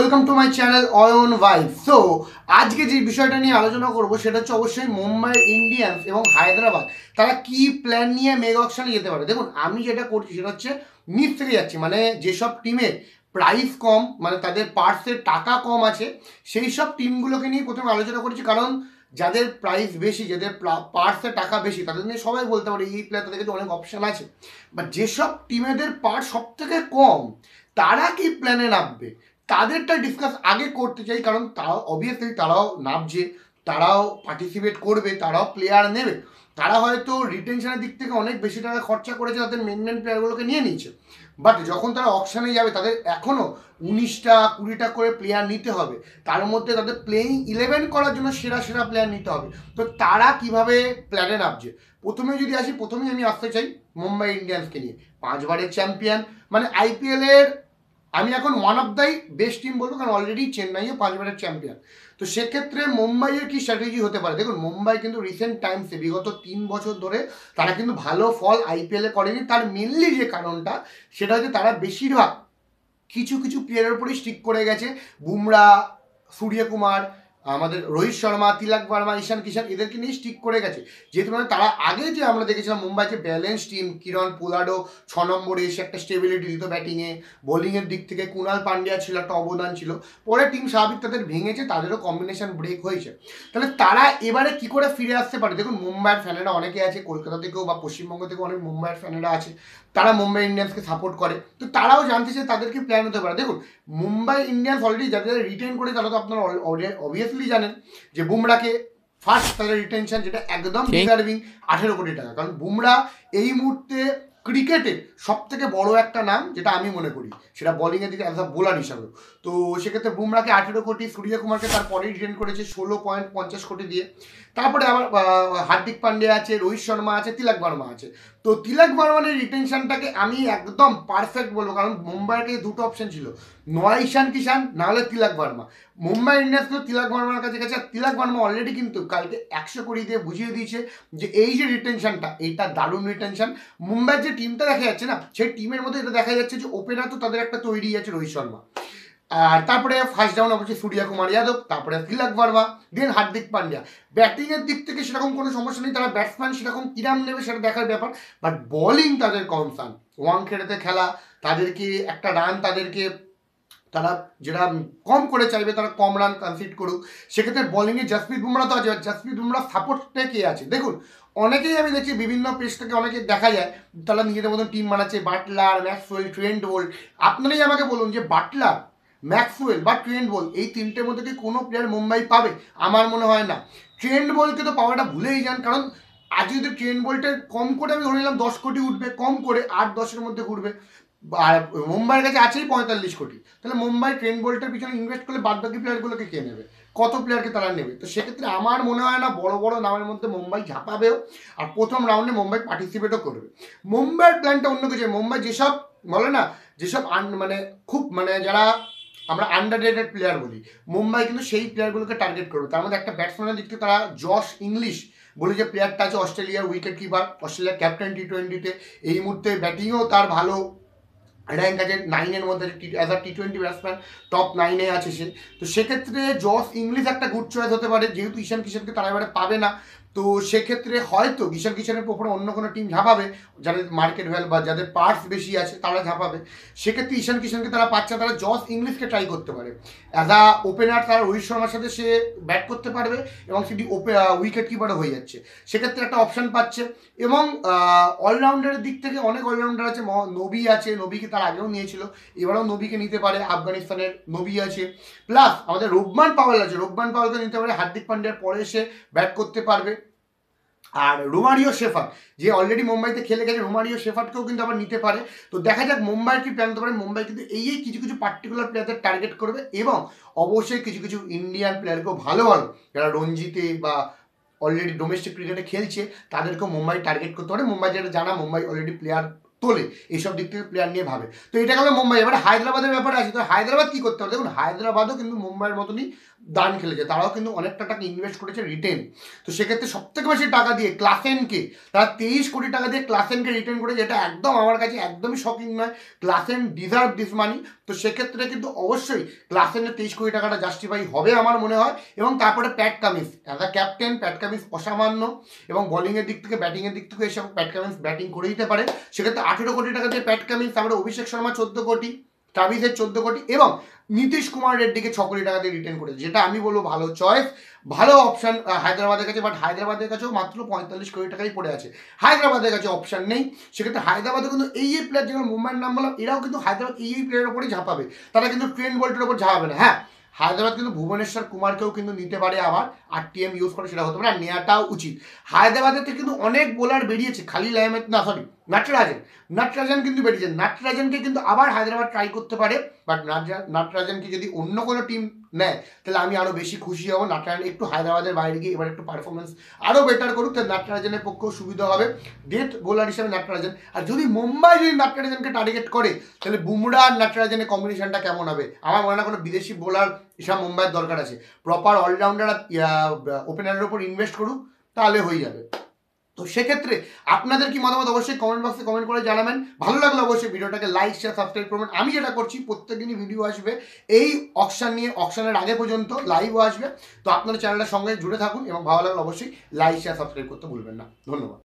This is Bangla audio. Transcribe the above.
Welcome to my channel Ayan vibe. So আজকে যে বিষয়টা নিয়ে আলোচনা করব সেটা হচ্ছে অবশ্যই মুম্বাই ইন্ডিয়ান্স এবং হায়দ্রাবাদ তারা কি প্ল্যান নিয়ে মেগা অকশনে যেতে পারে। দেখুন, আমি যেটা করছি সেটা হচ্ছে নিচ থেকে যাচ্ছি, মানে যেসব টিমের প্রাইস কম, মানে তাদের পার্সের টাকা কম আছে, সেই সব টিমগুলোকে নিয়ে প্রথমে আলোচনা করেছি। কারণ যাদের প্রাইস বেশি, যাদের পার্সের টাকা বেশি, তাদের নিয়ে সবাই বলতে পারে এই প্লেয়ার, তাদের কাছে অনেক অপশন আছে। বাট যেসব টিমেদের পার্স সব থেকে কম, তারা কি প্ল্যানে নামবে তাদেরটা ডিসকাস আগে করতে চাই। কারণ তারাও অবভিয়াসলি তারাও নামছে, তারাও পার্টিসিপেট করবে, তারাও প্লেয়ার নেবে। তারা হয়তো রিটেনশনের দিক থেকে অনেক বেশি টাকা খরচা করেছে, তাদের মেন প্লেয়ারগুলোকে নিয়ে নিয়েছে। বাট যখন তারা অকশানে যাবে তাদের এখনও 19টা 20টা করে প্লেয়ার নিতে হবে। তার মধ্যে তাদের প্লেইং 11 করার জন্য সেরা সেরা প্লেয়ার নিতে হবে। তো তারা কিভাবে প্ল্যানে নামছে, প্রথমে যদি আসি, প্রথমেই আমি আসতে চাই মুম্বাই ইন্ডিয়ান্সকে নিয়ে। 5বারের চ্যাম্পিয়ন, মানে আইপিএলের আমি এখন one of the best team বলবো, কারণ অলরেডি চেন্নাইও 5বারের চ্যাম্পিয়ন। তো সেক্ষেত্রে মুম্বাইয়ের কি স্ট্র্যাটেজি হতে পারে? দেখুন, মুম্বাই কিন্তু রিসেন্ট টাইমসে বিগত 3 বছর ধরে তারা কিন্তু ভালো ফল আইপিএলে করেনি। তার মেনলি যে কারণটা সেটা হচ্ছে তারা বেশিরভাগ কিছু কিছু প্লেয়ারের উপরেই স্টিক করে গেছে। বুমরা, সূর্যকুমার, আমাদের রোহিত শর্মা, তিলক ভার্মা, ঈশান কিষান, এদেরকে নিয়ে স্টিক করে গেছে। যেহেতু মানে তারা আগে যে আমরা দেখেছিলাম মুম্বাই যে ব্যালেন্স টিম, কিরণ পোলার্ডো 6 নম্বরে এসে একটা স্টেবিলিটি দিত ব্যাটিংয়ে, বোলিংয়ের দিক থেকে কুণাল পান্ডিয়া ছিল, একটা অবদান ছিল। পরে টিম স্বাভাবিক তাদের ভেঙেছে, তাদেরও কম্বিনেশন ব্রেক হয়েছে। তাহলে তারা এবারে কি করে ফিরে আসতে পারে? দেখুন, মুম্বাইয়ের ফ্যানেরা অনেকে আছে, কলকাতা থেকেও বা পশ্চিমবঙ্গ থেকেও অনেক মুম্বাইয়ের ফ্যানেরা আছে, তারা মুম্বাই ইন্ডিয়ান্সকে সাপোর্ট করে। তো তারাও জানতে চায় তাদেরকে প্ল্যান হতে পারে। দেখুন, মুম্বাই ইন্ডিয়ান্স অলরেডি যাদের রিটেন করে তারা তো আপনারা অবভিয়াসলি জানেন যে বুমরাকে ফার্স্ট তাদের রিটেনশন, যেটা একদম ডিজার্ভিং, 18 কোটি টাকা। কারণ বুমরা এই মুহূর্তে ক্রিকেটের সব থেকে বড় একটা নাম, যেটা আমি মনে করি, সেটা বোলিংয়ের দিকে অ্যাজ আ বোলার হিসাবে। তো সেক্ষেত্রে বুমরাকে 18 কোটি, সূর্যকুমারকে তারপরেই রিটেন করেছে 16.50 কোটি দিয়ে। তারপরে আবার হার্দিক পান্ডিয়া আছে, রোহিত শর্মা আছে, তিলক ভার্মা আছে। তো তিলক ভার্মার রিটেনশনটাকে আমি একদম পারফেক্ট বলবো, কারণ মুম্বাইয়ের কাছে দুটো অপশন ছিল, নয় ঈশান কিষান, নাহলে তিলক ভার্মা। মুম্বাই ইন্ডিয়ান্স তো তিলক ভার্মার কাছে গেছে। তিলক ভার্মা অলরেডি কিন্তু কালকে 100 কোটি দিয়ে বুঝিয়ে দিয়েছে যে এই যে রিটেনশনটা, এইটা দারুণ রিটেনশন। মুম্বাইয়ের যে টিমটা দেখা যাচ্ছে না, সেই টিমের মধ্যে এটা দেখা যাচ্ছে যে ওপেনার তো তাদের একটা তৈরি আছে, রোহিত শর্মা, আর তারপরে ফার্স্ট ডাউন অবশ্যই সূর্যকুমার যাদব, তারপরে তিলক ভার্মা, দেন হার্দিক পান্ডিয়া। ব্যাটিংয়ের দিক থেকে সেরকম কোনো সমস্যা নেই, তারা ব্যাটসম্যান সেরকম কিরাম নেবে সেটা দেখার ব্যাপার। বাট বোলিং তাদের কনসার্ন, ওয়াংখেড়েতে খেলা, তাদেরকে একটা রান, তাদেরকে তারা যেটা কম করে চাইবে, তারা কম রান কনসিড করুক। সেক্ষেত্রে বোলিংয়ে জাসপ্রীত বুমরা তো আছে। জাসপ্রীত বুমরা সাপোর্টে কে আছে? দেখুন, অনেকেই আমি দেখছি বিভিন্ন পেজ থেকে অনেকে দেখা যায় তারা নিজেদের মতন টিম বানাচ্ছে, বাটলার, ম্যাক্সওয়েল, ট্রেন্ট বোল্ট। আপনারাই আমাকে বলুন যে বাটলার, ম্যাক্সওয়েল বা ট্রেন্ট বোল্ট, এই তিনটের মধ্যে কি কোনো প্লেয়ার মুম্বাই পাবে? আমার মনে হয় না। ট্রেন্ট বোল্টকে তো পাওয়াটা ভুলেই যান, কারণ আজ যদি ট্রেন্ট বোল্টের কম করে আমি ধরে নিলাম 10 কোটি উঠবে, কম করে 8-10-এর মধ্যে ঘুরবে, আর মুম্বাইয়ের কাছে আছেই 45 কোটি। তাহলে মুম্বাই ট্রেন্ট বোল্টের পিছনে ইনভেস্ট করলে বাদবাকি প্লেয়ারগুলোকে কে নেবে? কত প্লেয়ারকে তারা নেবে? তো সেক্ষেত্রে আমার মনে হয় না বড় বড় নামের মধ্যে মুম্বাই ঝাঁপাবেও, আর প্রথম রাউন্ডে মুম্বাই পার্টিসিপেটও করবে। মুম্বাইয়ের প্ল্যানটা অন্য কিছু। মুম্বাই যেসব বলে না, যেসব মানে খুব মানে যারা আমরা আন্ডাররেটেড প্লেয়ার বলি, মুম্বাই কিন্তু সেই প্লেয়ারগুলোকে টার্গেট করবে। তার মধ্যে একটা ব্যাটসম্যানের দিক থেকে তারা জশ ইংলিশ বলে যে প্লেয়ারটা আছে, অস্ট্রেলিয়ার উইকেট কিপার, অস্ট্রেলিয়ার ক্যাপ্টেন টি20-তে, এই মুহূর্তে ব্যাটিংয়েও তার ভালো র্যাঙ্ক আছে, 9-এর মধ্যে অ্যাজ আ টি20 ব্যাটসম্যান টপ 9-এ আছে সে। তো সেক্ষেত্রে জস ইংলিশ একটা গুড চয়েস হতে পারে, যেহেতু ঈশান কিষানকে তারা এবারে পাবে না। তো সেক্ষেত্রে হয়তো ঈশান কিষানের ওপরে অন্য কোনো টিম ঝাঁপাবে, যাদের মার্কেট ভ্যালু বা যাদের পার্স বেশি আছে তারা ঝাঁপাবে। সেক্ষেত্রে ঈশান কিষানকে তারা পাচ্ছে, তারা জস ইংলিশকে ট্রাই করতে পারে অ্যাজ আ ওপেনার। তারা রোহিত শর্মার সাথে সে ব্যাট করতে পারবে এবং সেটি উইকেট কিপারও হয়ে যাচ্ছে, সেক্ষেত্রে একটা অপশান পাচ্ছে। এবং অলরাউন্ডারের দিক থেকে অনেক অলরাউন্ডার আছে, নবী আছে, নবীকে তার আগেও নিয়েছিল, এবারেও নবীকে নিতে পারে, আফগানিস্তানের নবী আছে। প্লাস আমাদের রোবমান পাওয়েল আছে, রোবমান পাওয়েলকে নিতে পারে, হার্দিক পান্ডিয়ার পরে এসে ব্যাট করতে পারবে। আর রোমারিও শেফার্ড, যে অলরেডি মুম্বাইতে খেলে গেছে, রোমারিও শেফার্ডকেও কিন্তু আবার নিতে পারে। তো দেখা যাক মুম্বাইয়ের কি প্ল্যান হতে পারে। মুম্বাই কিন্তু এই কিছু কিছু পার্টিকুলার প্লেয়ারদের টার্গেট করবে, এবং অবশ্যই কিছু কিছু ইন্ডিয়ান প্লেয়ারকেও ভালো ভালো, যারা রঞ্জিতে বা অলরেডি ডোমেস্টিক ক্রিকেটে খেলছে, তাদেরকেও মুম্বাই টার্গেট করতে পারে। মুম্বাই যেটা জানা, মুম্বাই অলরেডি প্লেয়ার তোলে, এইসব দিক থেকে প্লেয়ার নিয়ে ভাবে। তো এটা গেল মুম্বাই। এবারে হায়দ্রাবাদের ব্যাপারে আসি, তো হায়দ্রাবাদ কি করতে হবে দেখুন, হায়দ্রাবাদও কিন্তু মুম্বাইয়ের মতনই দান খেলেছে, তারাও কিন্তু অনেকটা টাকা ইনভেস্ট করেছে রিটেন। তো সেক্ষেত্রে সব থেকে বেশি টাকা দিয়ে ক্লাসেনকে, তারা 23 কোটি টাকা দিয়ে ক্লাসেনকে রিটেন করেছে, যেটা একদম আমার কাছে একদমই শকিং নয়। ক্লাসেন ডিজার্ভ দিস মানি। তো সেক্ষেত্রে কিন্তু অবশ্যই ক্লাসেনের 23 কোটি টাকাটা জাস্টিফাই হবে আমার মনে হয়। এবং তারপরে Pat Cummins as a captain, Pat Cummins অসামান্য, এবং বোলিংয়ের দিক থেকে ব্যাটিংয়ের দিক থেকে এসব প্যাট কামিন্স ব্যাটিং করে দিতে পারে। সেক্ষেত্রে 18 কোটি টাকা দিয়ে প্যাট কামিন্স, তারপরে অভিষেক শর্মা 14 কোটি, ট্রাভিসের 14 কোটি, এবং নীতিশ কুমার রেড্ডিকে 6 কোটি টাকা দিয়ে রিটেন করেছে, যেটা আমি বলবো ভালো চয়েস, ভালো অপশন হায়দ্রাবাদের কাছে। বাট হায়দ্রাবাদের কাছেও মাত্র 45 কোটি টাকাই পড়ে আছে, হায়দ্রাবাদের কাছে অপশন নেই। সেক্ষেত্রে হায়দ্রাবাদে কিন্তু এই প্লেয়ার, যেগুলো মুম্বাইয়ের নাম বললাম, এরাও কিন্তু হায়দ্রাবাদ এই প্লেয়ারের ওপরেই ঝাঁপাবে, তারা কিন্তু ট্রেন্ট বোল্টের ওপর ঝাঁপাবে না। হ্যাঁ, হায়দ্রাবাদ কিন্তু ভুবনেশ্বর কুমারকেও কিন্তু নিতে পারে, আবার আরটিএম ইউজ করে, সেটা হতে পারে, আর নেওয়াটাও উচিত। হায়দ্রাবাদের থেকে কিন্তু অনেক বোলার বেরিয়েছে, খালিল আহমেদ না সরি নাটরাজন কিন্তু বেরিয়েছেন, নাটরাজনকে কিন্তু আবার হায়দ্রাবাদ ট্রাই করতে পারে। বাট নাটরাজনকে যদি অন্য কোনো টিম নেয় তাহলে আমি আরও বেশি খুশি হব। নাটরাজন একটু হায়দ্রাবাদের বাইরে গিয়ে এবার একটু পারফরমেন্স আরও বেটার করুক, তাহলে নাটরাজনের পক্ষেও সুবিধা হবে, ডেথ বোলার হিসেবে নাটরাজন। আর যদি মুম্বাই যদি নাটরাজনকে টার্গেট করে, তাহলে বুমরা আর নাটরাজনের কম্বিনেশনটা কেমন হবে? আমার মনে হয় কোনো বিদেশি বোলার এসব মুম্বাইয়ের দরকার আছে, প্রপার অলরাউন্ডার ওপেনারের উপর ইনভেস্ট করুক, তাহলে হয়ে যাবে। তো সেক্ষেত্রে আপনাদের কি মতামত অবশ্যই কমেন্ট বক্সে কমেন্ট করে জানাবেন। ভালো লাগলে অবশ্যই ভিডিওটাকে লাইক শেয়ার সাবস্ক্রাইব করবেন। আমি যেটা করছি প্রত্যেকদিনই ভিডিও আসবে এই অকশন নিয়ে, অকশনের আগে পর্যন্ত লাইভও আসবে। তো আপনারা চ্যানেলটার সঙ্গে জুড়ে থাকুন, এবং ভালো লাগলে অবশ্যই লাইক শেয়ার সাবস্ক্রাইব করতে ভুলবেন না। ধন্যবাদ।